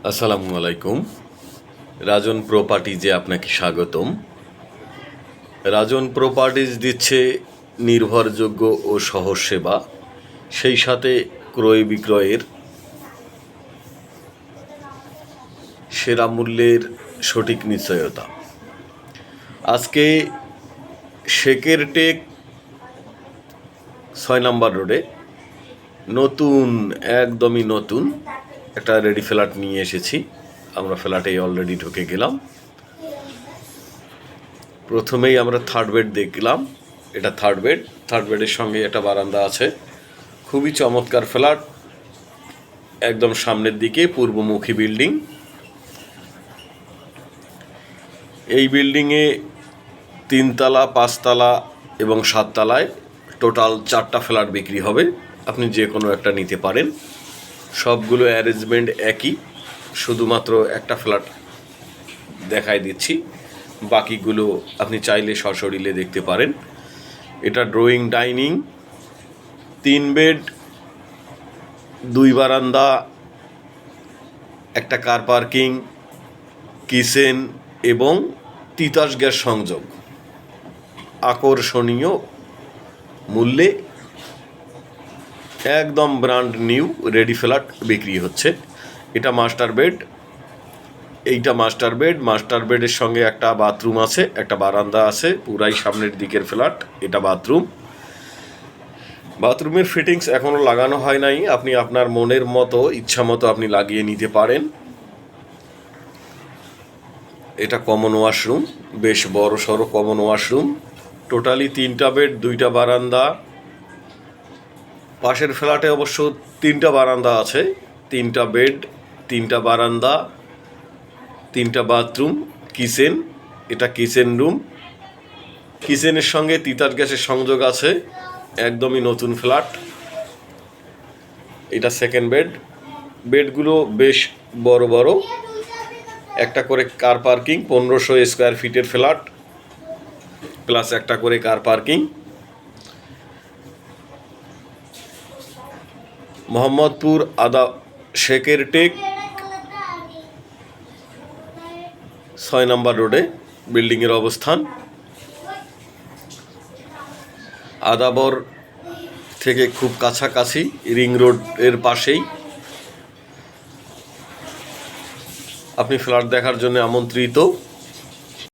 আসসালামু আলাইকুম। রাজন প্রপার্টিজে আপনাকে স্বাগতম। রাজন প্রপার্টিজ দিচ্ছে নির্ভরযোগ্য ও সহজ সেবা, সেই সাথে ক্রয় বিক্রয়ের সেরা মূল্যের সঠিক নিশ্চয়তা। আজকে শেখের টেক ৬ নম্বর রোডে একদমই নতুন একটা রেডি ফ্ল্যাট নিয়ে এসেছি। আমরা ফ্ল্যাটে অলরেডি ঢুকে গেলাম। প্রথমেই আমরা থার্ড বেড দেখলাম। এটা থার্ড বেডের সঙ্গে একটা বারান্দা আছে। খুবই চমৎকার ফ্ল্যাট, একদম সামনের দিকে পূর্বমুখী বিল্ডিং। এই বিল্ডিংয়ে 3 তলা, 5 তলা এবং 7 তলায় টোটাল 4টা ফ্ল্যাট বিক্রি হবে। আপনি যে কোনো একটা নিতে পারেন। সবগুলো অ্যারেঞ্জমেন্ট একই, শুধুমাত্র একটা ফ্ল্যাট দেখাই দিচ্ছি, বাকিগুলো আপনি চাইলে সশরীরে দেখতে পারেন। এটা ড্রয়িং ডাইনিং, 3 বেড, 2 বারান্দা, একটা কার পার্কিং, কিচেন এবং তিতাস গ্যাস সংযোগ। আকর্ষণীয় মূল্যে একদম ব্র্যান্ড নিউ রেডি ফ্ল্যাট বিক্রি হচ্ছে। এটা মাস্টার বেড। মাস্টার বেডের সঙ্গে একটা বাথরুম আছে, একটা বারান্দা আছে, পুরাই সামনের দিকের ফ্ল্যাট। এটা বাথরুমের ফিটিংস এখনও লাগানো হয় নাই। আপনি আপনার মনের মতো, ইচ্ছা মতো আপনি লাগিয়ে নিতে পারেন। এটা কমন ওয়াশরুম, বেশ বড় সড়ো কমন ওয়াশরুম। টোটালি 3টা বেড, 2টা বারান্দা। পাশের ফ্ল্যাটে অবশ্য 3টা বারান্দা আছে। 3টা বেড, 3টা বারান্দা, 3টা বাথরুম, কিচেন। এটা কিচেন রুম। কিচেনের সঙ্গে তিতাস গ্যাসের সংযোগ আছে। একদমই নতুন ফ্ল্যাট। এটা সেকেন্ড বেডগুলো বেশ বড় বড়। একটা করে কার পার্কিং, 1500 স্কোয়ার ফিটের ফ্ল্যাট, প্লাস একটা করে কার পার্কিং। মোহাম্মদপুর শেখের টেক 6 নম্বর রোডে বিল্ডিংয়ের অবস্থান। আদাবর থেকে খুব কাছাকাছি, রিং রোডের পাশেই। আপনি ফ্ল্যাট দেখার জন্য আমন্ত্রিত।